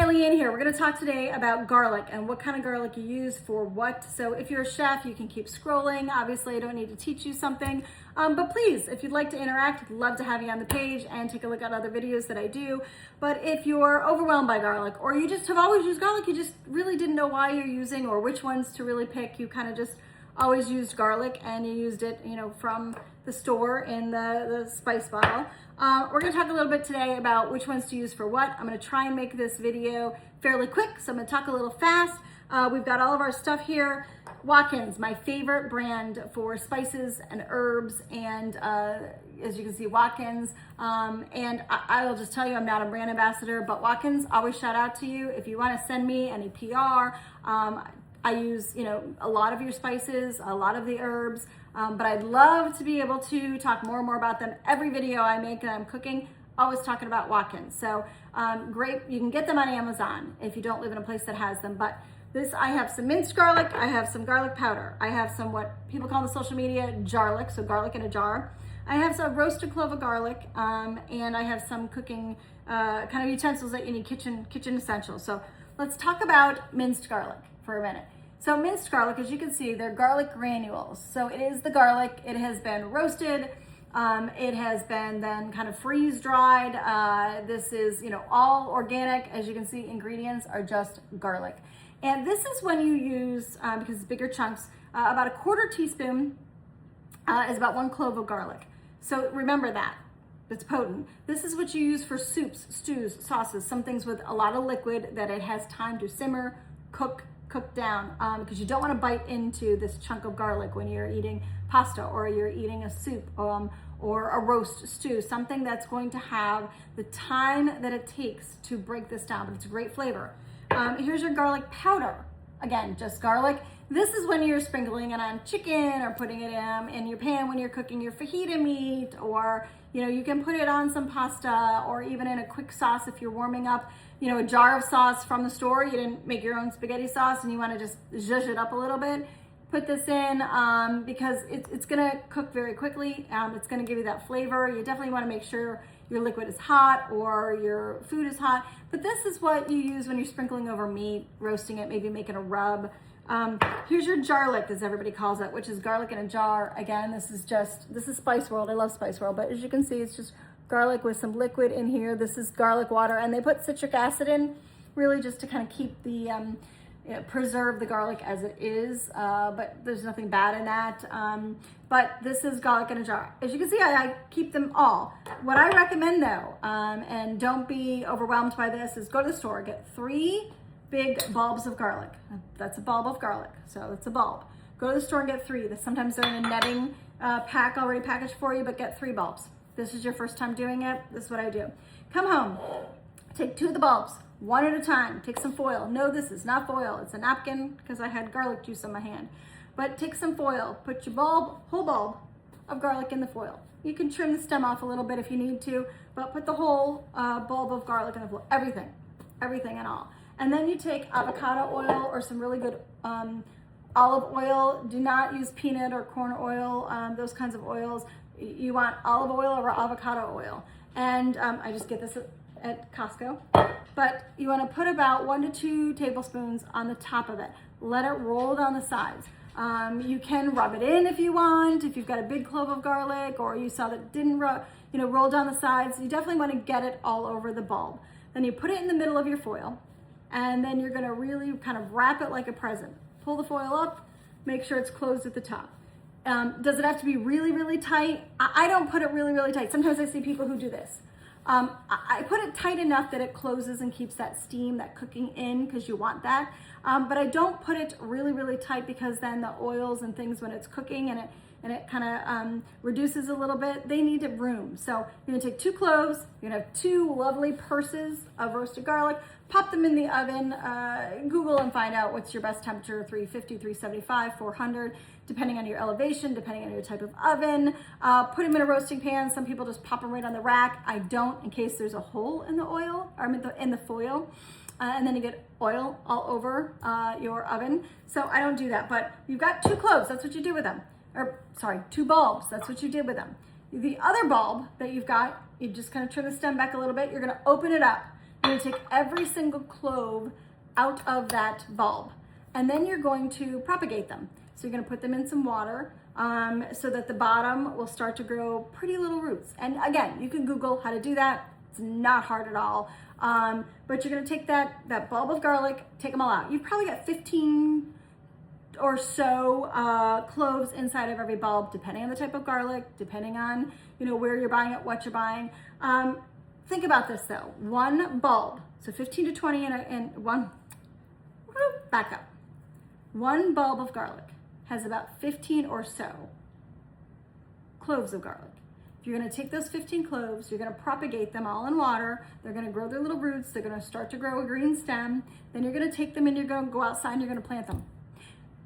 Kelly Ann here. We're going to talk today about garlic and what kind of garlic you use for what. So if you're a chef, you can keep scrolling. Obviously, I don't need to teach you something, but please, if you'd like to interact, I'd love to have you on the page and take a look at other videos that I do. But if you're overwhelmed by garlic, or you just have always used garlic, you just really didn't know why you're using or which ones to really pick, you kind of just always used garlic and you used it, from the store in the spice bottle. We're going to talk a little bit today about which ones to use for what. I'm going to try and make this video fairly quick, so I'm going to talk a little fast. We've got all of our stuff here. Watkins, my favorite brand for spices and herbs, and as you can see, Watkins. And I will just tell you, I'm not a brand ambassador, but Watkins, always shout out to you. If you want to send me any PR, I use, a lot of your spices, a lot of the herbs, but I'd love to be able to talk more and more about them. Every video I make that I'm cooking, always talking about Watkins. So great, you can get them on Amazon if you don't live in a place that has them. But I have some minced garlic, I have some garlic powder, I have some what people call on the social media jarlic, so garlic in a jar. I have some roasted clove of garlic, and I have some cooking kind of utensils that you need, kitchen essentials. So let's talk about minced garlic for a minute. So minced garlic, as you can see, they're garlic granules. So it is the garlic, it has been roasted, it has been then kind of freeze dried. This is, all organic. As you can see, ingredients are just garlic. And this is when you use, because it's bigger chunks, about a quarter teaspoon is about 1 clove of garlic. So remember that. It's potent. This is what you use for soups, stews, sauces, some things with a lot of liquid that it has time to simmer, cook down, because you don't want to bite into this chunk of garlic when you're eating pasta or you're eating a soup or a roast stew, something that's going to have the time that it takes to break this down, but it's a great flavor. Here's your garlic powder. Again, just garlic. This is when you're sprinkling it on chicken or putting it in your pan when you're cooking your fajita meat, or you can put it on some pasta or even in a quick sauce if you're warming up a jar of sauce from the store. You didn't make your own spaghetti sauce and you want to just zhuzh it up a little bit. Put this in because it's going to cook very quickly. It's going to give you that flavor. You definitely want to make sure your liquid is hot or your food is hot. But this is what you use when you're sprinkling over meat, roasting it, maybe making a rub. Here's your jarlic, as everybody calls it, which is garlic in a jar. Again, this is Spice World. I love Spice World, but as you can see, it's just garlic with some liquid in here. This is garlic water, and they put citric acid in, really just to kind of keep the, preserve the garlic as it is, but there's nothing bad in that. But this is garlic in a jar. As you can see, I keep them all. What I recommend though, and don't be overwhelmed by this, is go to the store, get 3 big bulbs of garlic. That's a bulb of garlic, so it's a bulb. Go to the store and get 3. Sometimes they're in a netting pack already packaged for you, but get 3 bulbs. This is your first time doing it, this is what I do. Come home, take 2 of the bulbs, one at a time. Take some foil. No, this is not foil, it's a napkin because I had garlic juice on my hand. But take some foil, put your whole bulb of garlic in the foil. You can trim the stem off a little bit if you need to, but put the whole bulb of garlic in the foil, everything and all. And then you take avocado oil or some really good olive oil. Do not use peanut or corn oil, those kinds of oils. You want olive oil or avocado oil. And I just get this at Costco. But you want to put about 1 to 2 tablespoons on the top of it. Let it roll down the sides. You can rub it in if you want, if you've got a big clove of garlic or you saw that didn't roll down the sides. You definitely want to get it all over the bulb. Then you put it in the middle of your foil, and then you're going to really kind of wrap it like a present. Pull the foil up, make sure it's closed at the top. Does it have to be really, really tight? I don't put it really, really tight. Sometimes I see people who do this. I put it tight enough that it closes and keeps that steam, that cooking in, because you want that. But I don't put it really, really tight because then the oils and things when it's cooking and it kind of reduces a little bit, they need room. So you're gonna take 2 cloves, you're gonna have 2 lovely purses of roasted garlic, pop them in the oven, Google and find out what's your best temperature, 350, 375, 400, depending on your elevation, depending on your type of oven. Put them in a roasting pan. Some people just pop them right on the rack. I don't, in case there's a hole in the oil, or in the foil. And then you get oil all over your oven. So I don't do that, but you've got 2 cloves, that's what you do with them. Or sorry, 2 bulbs, that's what you did with them. The other bulb that you've got, you just kind of trim the stem back a little bit, you're gonna open it up. You're gonna take every single clove out of that bulb, and then you're going to propagate them. So you're gonna put them in some water so that the bottom will start to grow pretty little roots. And again, you can Google how to do that. It's not hard at all. But you're gonna take that bulb of garlic, take them all out. You've probably got 15 or so cloves inside of every bulb, depending on the type of garlic, depending on where you're buying it, what you're buying. Think about this though, one bulb, so 15 to 20 in one, back up. One bulb of garlic has about 15 or so cloves of garlic. If you're gonna take those 15 cloves, you're gonna propagate them all in water. They're gonna grow their little roots. They're gonna start to grow a green stem. Then you're gonna take them and you're gonna go outside and you're gonna plant them.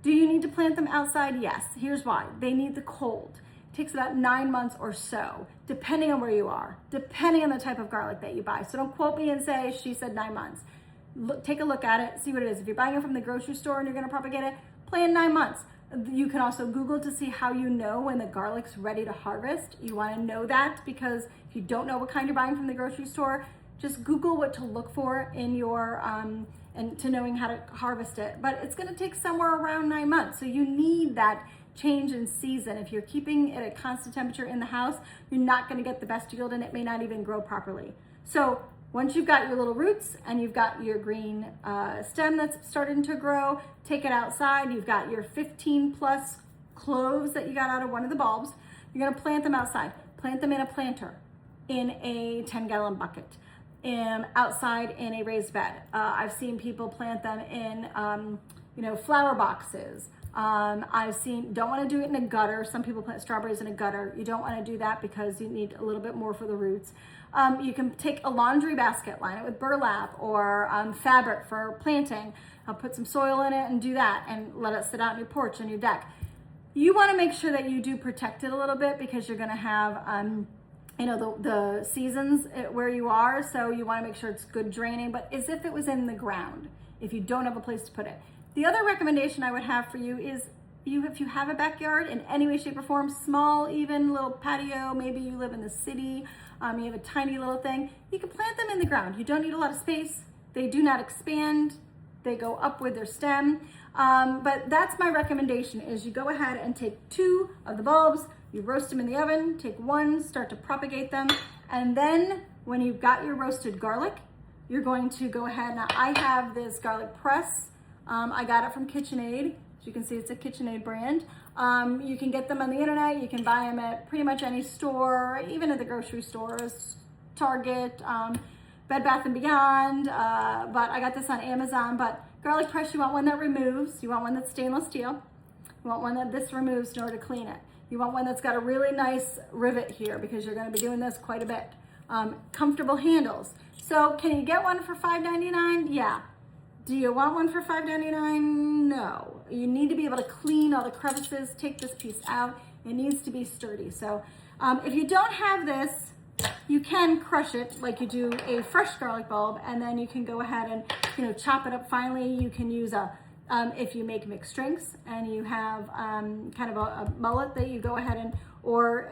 Do you need to plant them outside? Yes. Here's why. They need the cold. It takes about 9 months or so, depending on where you are, depending on the type of garlic that you buy. So don't quote me and say, she said 9 months. Take a look at it, see what it is. If you're buying it from the grocery store and you're gonna propagate it, plan 9 months. You can also Google to see how you know when the garlic's ready to harvest. You wanna know that because if you don't know what kind you're buying from the grocery store, just Google what to look for in your, and to knowing how to harvest it. But it's gonna take somewhere around 9 months. So you need that change in season. If you're keeping it at constant temperature in the house, you're not gonna get the best yield and it may not even grow properly. So once you've got your little roots and you've got your green stem that's starting to grow, take it outside. You've got your 15 plus cloves that you got out of one of the bulbs. You're gonna plant them outside. Plant them in a planter, in a 10-gallon bucket, outside in a raised bed. I've seen people plant them in flower boxes. I've seen, don't want to do it in a gutter. Some people plant strawberries in a gutter. You don't want to do that because you need a little bit more for the roots. You can take a laundry basket, line it with burlap or fabric for planting. Put some soil in it and do that and let it sit out on your porch, on your deck. You want to make sure that you do protect it a little bit because you're going to have the seasons where you are. So you want to make sure it's good draining, but as if it was in the ground if you don't have a place to put it. The other recommendation I would have for you is if you have a backyard in any way, shape, or form, small, even little patio, maybe you live in the city, you have a tiny little thing, you can plant them in the ground. You don't need a lot of space. They do not expand. They go up with their stem. But that's my recommendation is you go ahead and take 2 of the bulbs, you roast them in the oven, take 1, start to propagate them. And then when you've got your roasted garlic, you're going to go ahead. Now I have this garlic press. I got it from KitchenAid. As you can see, it's a KitchenAid brand. You can get them on the internet. You can buy them at pretty much any store, even at the grocery stores, Target, Bed Bath & Beyond, but I got this on Amazon. But garlic press, you want one that removes. You want one that's stainless steel. You want one that this removes in order to clean it. You want one that's got a really nice rivet here because you're gonna be doing this quite a bit. Comfortable handles. So can you get one for $5.99? Yeah. Do you want one for $5.99? No. You need to be able to clean all the crevices, take this piece out. It needs to be sturdy. So if you don't have this, you can crush it like you do a fresh garlic bulb, and then you can go ahead and chop it up finely. You can use if you make mixed drinks and you have kind of a mullet that you go ahead and, or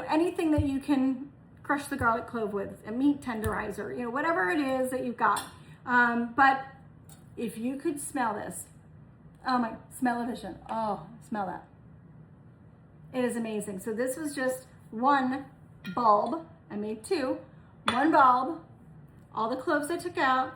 anything that you can crush the garlic clove with, a meat tenderizer, whatever it is that you've got. But if you could smell this, oh my, smell-o-vision, oh, smell that. It is amazing. So this was just 1 bulb. I made 2, 1 bulb, all the cloves I took out,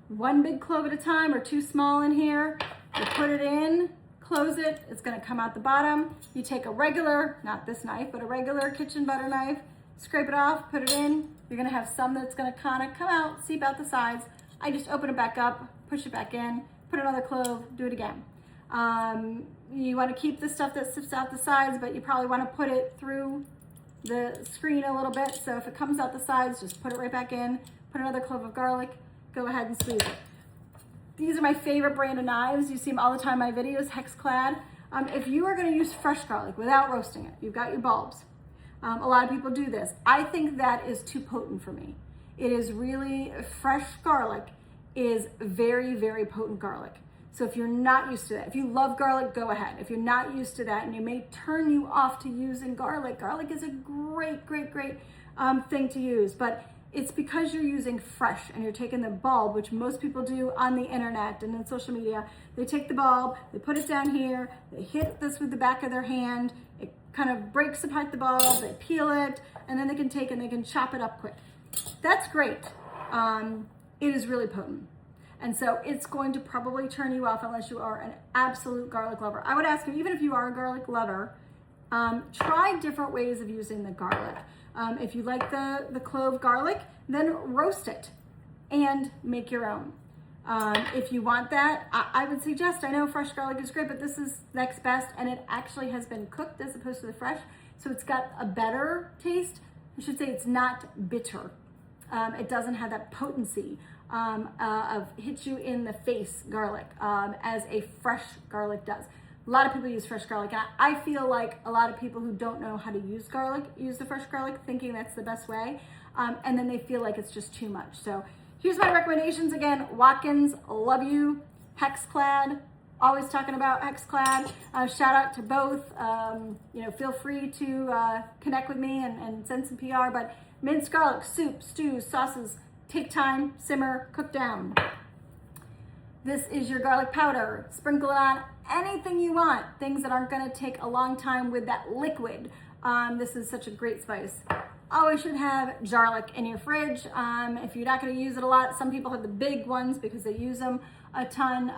1 big clove at a time or 2 small in here. You put it in, close it, it's gonna come out the bottom. You take a regular, not this knife, but a regular kitchen butter knife, scrape it off, put it in. You're gonna have some that's gonna kind of come out, seep out the sides. I just open it back up, push it back in, put another clove, do it again. You wanna keep the stuff that sips out the sides, but you probably wanna put it through the screen a little bit. So if it comes out the sides, just put it right back in, put another clove of garlic, go ahead and squeeze it. These are my favorite brand of knives. You see them all the time in my videos, Hexclad. If you are gonna use fresh garlic without roasting it, you've got your bulbs. A lot of people do this. I think that is too potent for me. It is really, fresh garlic is very, very potent garlic. So if you're not used to that, if you love garlic, go ahead. If you're not used to that and you may turn you off to using garlic, garlic is a great, great, great thing to use. But it's because you're using fresh and you're taking the bulb, which most people do on the internet and in social media. They take the bulb, they put it down here, they hit this with the back of their hand, it kind of breaks apart the bulb, they peel it, and then they can take and they can chop it up quick. That's great. It is really potent. And so it's going to probably turn you off unless you are an absolute garlic lover. I would ask you, even if you are a garlic lover, try different ways of using the garlic. If you like the clove garlic, then roast it and make your own. If you want that, I would suggest, I know fresh garlic is great, but this is next best, and it actually has been cooked as opposed to the fresh, so it's got a better taste. I should say it's not bitter. It doesn't have that potency of hit you in the face garlic as a fresh garlic does. A lot of people use fresh garlic. And I feel like a lot of people who don't know how to use garlic use the fresh garlic thinking that's the best way. And then they feel like it's just too much. So here's my recommendations again. Watkins, love you. Hexclad, always talking about Hexclad. Shout out to both. Feel free to connect with me and send some PR. But minced garlic, soup, stews, sauces, take time, simmer, cook down. This is your garlic powder. Sprinkle it on anything you want. Things that aren't gonna take a long time with that liquid. This is such a great spice. Always should have garlic in your fridge. If you're not gonna use it a lot, some people have the big ones because they use them a ton.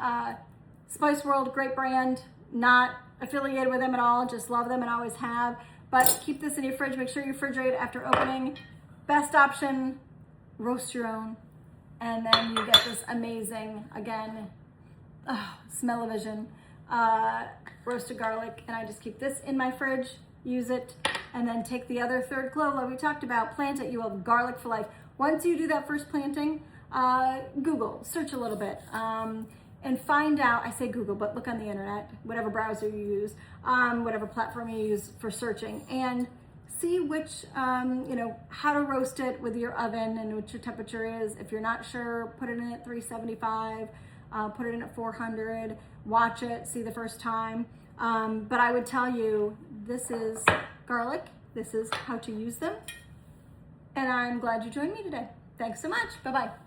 Spice World, great brand. Not affiliated with them at all, just love them and always have. But keep this in your fridge. Make sure you refrigerate it after opening. Best option, roast your own. And then you get this amazing, again, smell-o-vision, roasted garlic. And I just keep this in my fridge, use it, and then take the other third clove like we talked about, plant it, you will have garlic for life. Once you do that first planting, Google, search a little bit, and find out, I say Google, but look on the internet, whatever browser you use, whatever platform you use for searching, and see which, how to roast it with your oven and what your temperature is. If you're not sure, put it in at 375, put it in at 400, watch it, see the first time. But I would tell you, this is garlic, this is how to use them. And I'm glad you joined me today. Thanks so much, bye-bye.